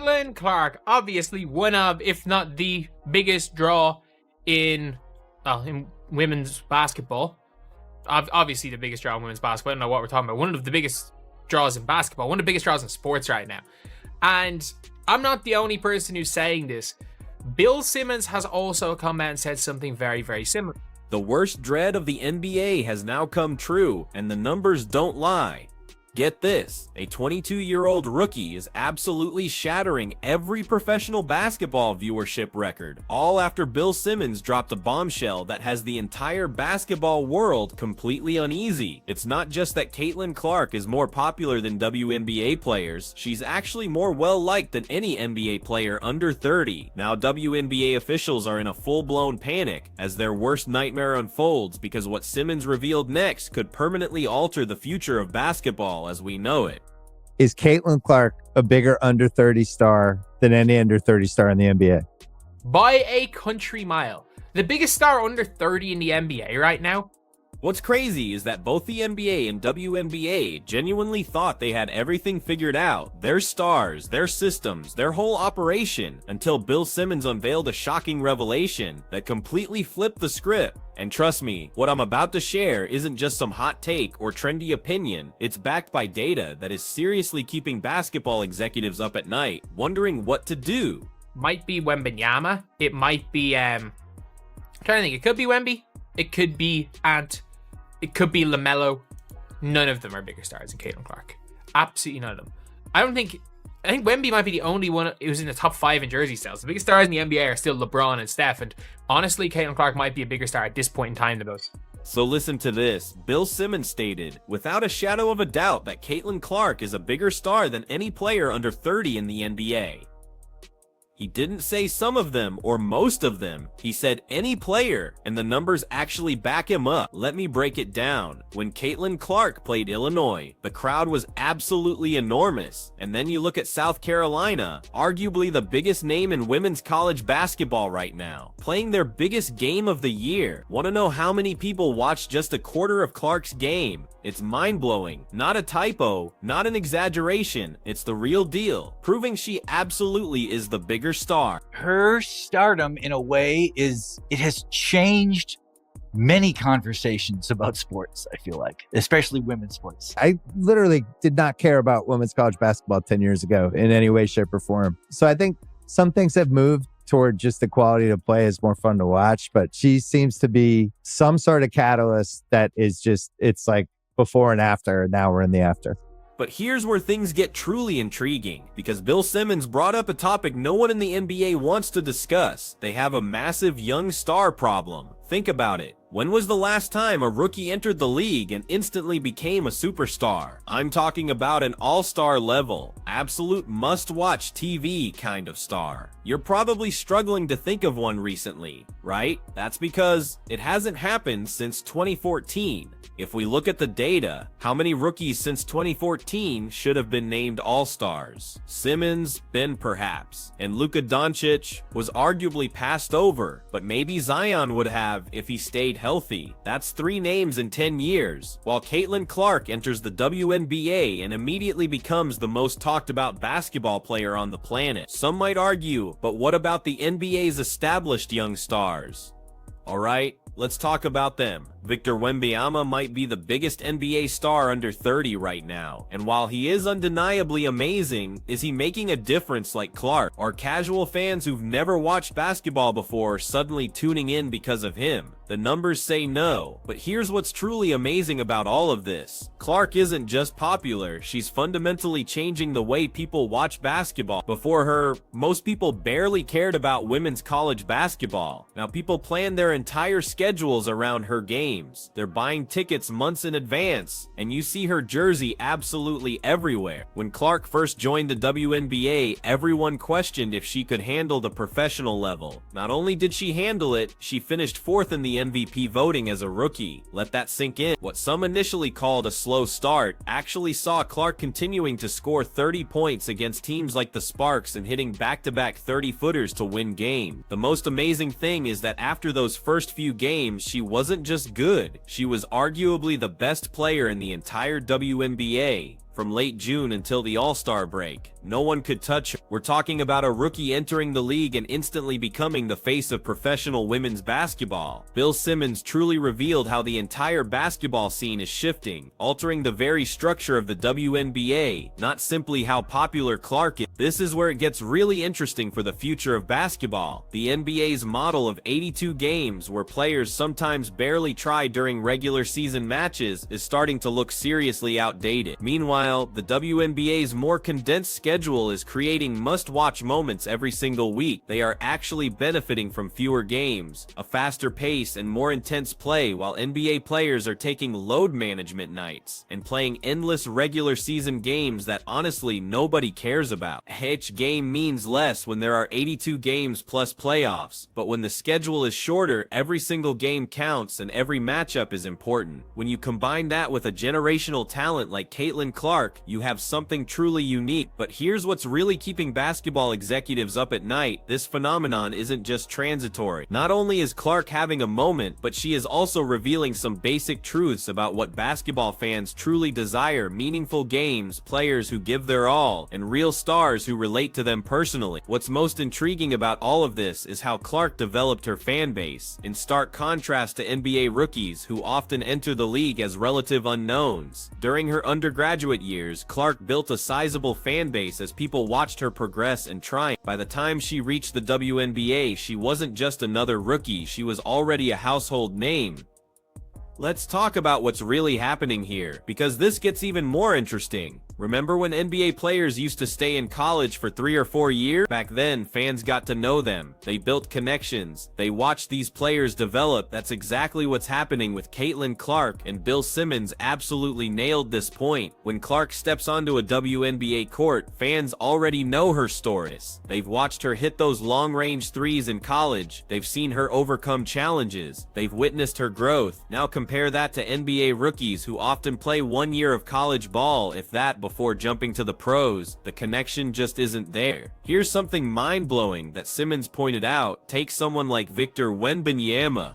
Caitlin Clark, obviously one of, if not the biggest draw in women's basketball. Obviously the biggest draw in women's basketball. I don't know what we're talking about. One of the biggest draws in basketball. One of the biggest draws in sports right now. And I'm not the only person who's saying this. Bill Simmons has also come out and said something very, very similar. The worst dread of the NBA has now come true, and the numbers don't lie. Get this, a 22-year-old rookie is absolutely shattering every professional basketball viewership record, all after Bill Simmons dropped a bombshell that has the entire basketball world completely uneasy. It's not just that Caitlin Clark is more popular than WNBA players, she's actually more well-liked than any NBA player under 30. Now WNBA officials are in a full-blown panic as their worst nightmare unfolds because what Simmons revealed next could permanently alter the future of basketball as we know it. Is Caitlin Clark a bigger under 30 star than any under 30 star in the NBA? By a country mile. The biggest star under 30 in the NBA right now. What's crazy is that both the NBA and WNBA genuinely thought they had everything figured out, their stars, their systems, their whole operation, until Bill Simmons unveiled a shocking revelation that completely flipped the script. And trust me, what I'm about to share isn't just some hot take or trendy opinion, it's backed by data that is seriously keeping basketball executives up at night, wondering what to do. Might be Wembanyama, it might be, I'm trying to think, it could be Wemby, it could be Ant, it could be LaMelo. None of them are bigger stars than Caitlin Clark. Absolutely none of them. I think Wemby might be the only one who's in the top 5 in jersey sales. The biggest stars in the NBA are still LeBron and Steph, and honestly, Caitlin Clark might be a bigger star at this point in time than those. So listen to this. Bill Simmons stated, without a shadow of a doubt, that Caitlin Clark is a bigger star than any player under 30 in the NBA. He didn't say some of them or most of them. He said any player, and the numbers actually back him up. Let me break it down. When Caitlin Clark played Illinois, the crowd was absolutely enormous. And then you look at South Carolina, arguably the biggest name in women's college basketball right now, playing their biggest game of the year. Want to know how many people watched just a quarter of Clark's game? It's mind-blowing. Not a typo, not an exaggeration. It's the real deal, proving she absolutely is the bigger star. Her stardom, in a way, it has changed many conversations about sports, I feel like, especially women's sports. I literally did not care about women's college basketball 10 years ago in any way, shape, or form. So I think some things have moved toward just the quality to play is more fun to watch, but she seems to be some sort of catalyst that is just, it's like before and after, and now we're in the after. But here's where things get truly intriguing, because Bill Simmons brought up a topic no one in the NBA wants to discuss. They have a massive young star problem. Think about it. When was the last time a rookie entered the league and instantly became a superstar? I'm talking about an all-star level, absolute must-watch TV kind of star. You're probably struggling to think of one recently, right? That's because it hasn't happened since 2014. If we look at the data, how many rookies since 2014 should have been named all-stars? Simmons, Ben perhaps, and Luka Doncic was arguably passed over, but maybe Zion would have if he stayed healthy. That's 3 names in 10 years, while Caitlin Clark enters the WNBA and immediately becomes the most talked about basketball player on the planet. Some might argue, but what about the NBA's established young stars? Alright, let's talk about them. Victor Wembanyama might be the biggest NBA star under 30 right now, and while he is undeniably amazing, is he making a difference like Clark? Are casual fans who've never watched basketball before suddenly tuning in because of him? The numbers say no, but here's what's truly amazing about all of this. Clark isn't just popular, she's fundamentally changing the way people watch basketball. Before her, most people barely cared about women's college basketball. Now people plan their entire schedules around her games. They're buying tickets months in advance, and you see her jersey absolutely everywhere. When Clark first joined the WNBA, everyone questioned if she could handle the professional level. Not only did she handle it, she finished 4th in the MVP voting as a rookie. Let that sink in. What some initially called a slow start actually saw Clark continuing to score 30 points against teams like the Sparks and hitting back-to-back 30-footers to win games. The most amazing thing is that after those first few games, she wasn't just good. She was arguably the best player in the entire WNBA from late June until the All-Star break. No one could touch her. We're talking about a rookie entering the league and instantly becoming the face of professional women's basketball. Bill Simmons truly revealed how the entire basketball scene is shifting, altering the very structure of the WNBA, not simply how popular Clark is. This is where it gets really interesting for the future of basketball. The NBA's model of 82 games, where players sometimes barely try during regular season matches, is starting to look seriously outdated. Meanwhile, the WNBA's more condensed schedule is creating must-watch moments every single week. They are actually benefiting from fewer games, a faster pace, and more intense play, while NBA players are taking load management nights and playing endless regular season games that honestly nobody cares about. Each game means less when there are 82 games plus playoffs, but when the schedule is shorter, every single game counts and every matchup is important. When you combine that with a generational talent like Caitlin Clark, you have something truly unique. But here's what's really keeping basketball executives up at night: this phenomenon isn't just transitory. Not only is Clark having a moment, but she is also revealing some basic truths about what basketball fans truly desire: meaningful games, players who give their all, and real stars who relate to them personally. What's most intriguing about all of this is how Clark developed her fan base, in stark contrast to NBA rookies who often enter the league as relative unknowns. During her undergraduate years, Clark built a sizable fan base as people watched her progress and triumph. By the time she reached the WNBA, she wasn't just another rookie, she was already a household name. Let's talk about what's really happening here, because this gets even more interesting. Remember when NBA players used to stay in college for 3 or 4 years? Back then, fans got to know them. They built connections. They watched these players develop. That's exactly what's happening with Caitlin Clark, and Bill Simmons absolutely nailed this point. When Clark steps onto a WNBA court, fans already know her stories. They've watched her hit those long-range threes in college. They've seen her overcome challenges. They've witnessed her growth. Now compare that to NBA rookies who often play 1 year of college ball, if that, before jumping to the pros. The connection just isn't there. Here's something mind-blowing that Simmons pointed out. Take someone like Victor Wembanyama.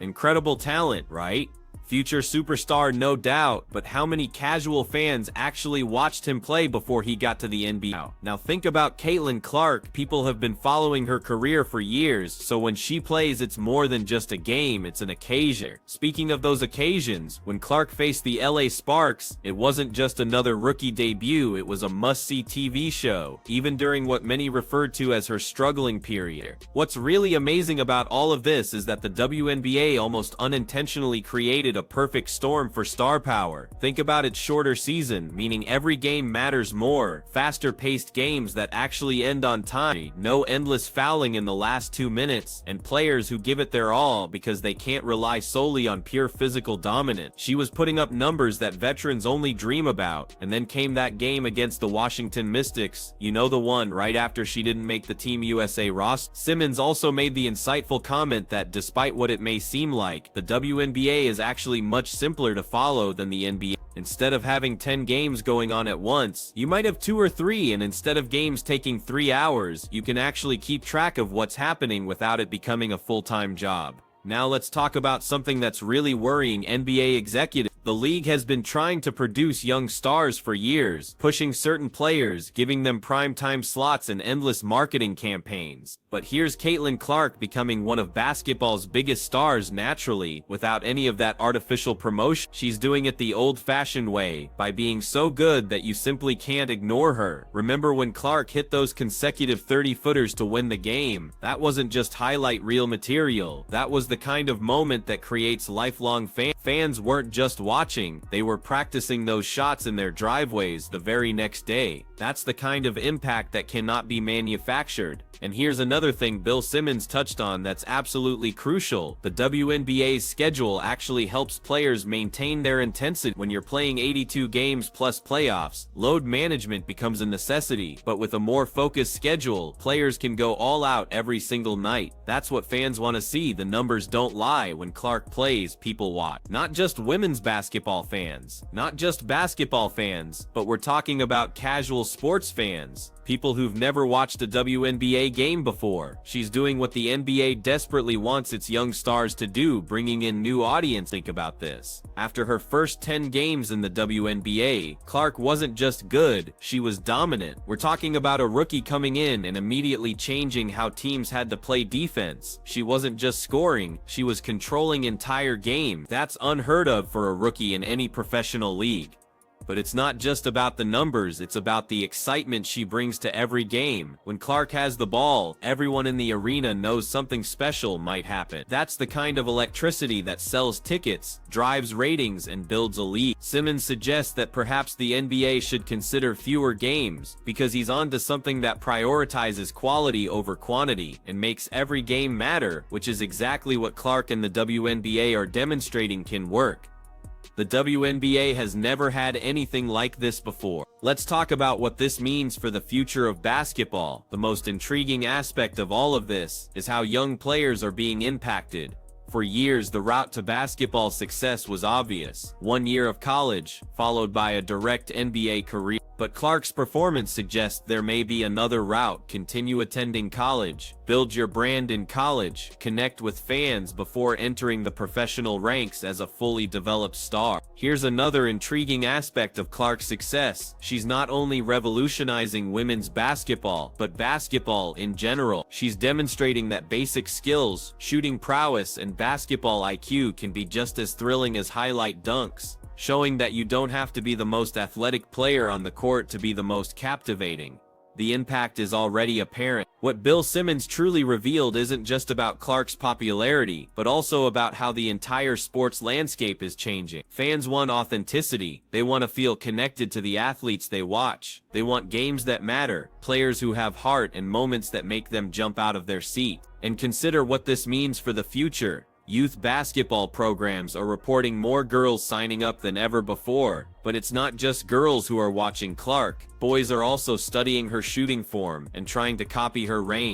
Incredible talent, right? Future superstar, no doubt, but how many casual fans actually watched him play before he got to the NBA? Now think about Caitlin Clark. People have been following her career for years, so when she plays, it's more than just a game, it's an occasion. Speaking of those occasions, when Clark faced the LA Sparks, it wasn't just another rookie debut, it was a must-see TV show, even during what many referred to as her struggling period. What's really amazing about all of this is that the WNBA almost unintentionally created a perfect storm for star power. Think about its shorter season, meaning every game matters more, faster paced games that actually end on time, no endless fouling in the last 2 minutes, and players who give it their all because they can't rely solely on pure physical dominance. She was putting up numbers that veterans only dream about, and then came that game against the Washington Mystics, you know, the one right after she didn't make the Team USA roster. Simmons also made the insightful comment that despite what it may seem like, the WNBA is actually much simpler to follow than the NBA. Instead of having 10 games going on at once, you might have 2 or 3, and instead of games taking 3 hours, you can actually keep track of what's happening without it becoming a full-time job. Now let's talk about something that's really worrying NBA executives. The league has been trying to produce young stars for years, pushing certain players, giving them primetime slots and endless marketing campaigns. But here's Caitlin Clark becoming one of basketball's biggest stars naturally, without any of that artificial promotion. She's doing it the old-fashioned way, by being so good that you simply can't ignore her. Remember when Clark hit those consecutive 30-footers to win the game? That wasn't just highlight reel material. That was the kind of moment that creates lifelong fans. Fans weren't just watching, they were practicing those shots in their driveways the very next day. That's the kind of impact that cannot be manufactured. And here's another thing Bill Simmons touched on that's absolutely crucial. The WNBA's schedule actually helps players maintain their intensity. When you're playing 82 games plus playoffs, load management becomes a necessity, but with a more focused schedule, players can go all out every single night. That's what fans want to see. The numbers don't lie. When Clark plays, people watch. Not just women's basketball fans, not just basketball fans, but we're talking about casual sports fans. People who've never watched a WNBA game before. She's doing what the NBA desperately wants its young stars to do, bringing in new audience. Think about this. After her first 10 games in the WNBA, Clark wasn't just good, she was dominant. We're talking about a rookie coming in and immediately changing how teams had to play defense. She wasn't just scoring, she was controlling entire game. That's unheard of for a rookie in any professional league. But it's not just about the numbers, it's about the excitement she brings to every game. When Clark has the ball, everyone in the arena knows something special might happen. That's the kind of electricity that sells tickets, drives ratings, and builds a league. Simmons suggests that perhaps the NBA should consider fewer games, because he's onto something that prioritizes quality over quantity and makes every game matter, which is exactly what Clark and the WNBA are demonstrating can work. The WNBA has never had anything like this before. Let's talk about what this means for the future of basketball. The most intriguing aspect of all of this is how young players are being impacted. For years, the route to basketball success was obvious. 1 year of college, followed by a direct NBA career. But Clark's performance suggests there may be another route. Continue attending college, build your brand in college, connect with fans before entering the professional ranks as a fully developed star. Here's another intriguing aspect of Clark's success. She's not only revolutionizing women's basketball, but basketball in general. She's demonstrating that basic skills, shooting prowess, and basketball IQ can be just as thrilling as highlight dunks, showing that you don't have to be the most athletic player on the court to be the most captivating. The impact is already apparent. What Bill Simmons truly revealed isn't just about Clark's popularity, but also about how the entire sports landscape is changing. Fans want authenticity. They want to feel connected to the athletes they watch. They want games that matter, players who have heart, and moments that make them jump out of their seat. And consider what this means for the future. Youth basketball programs are reporting more girls signing up than ever before. But it's not just girls who are watching Clark. Boys are also studying her shooting form and trying to copy her range.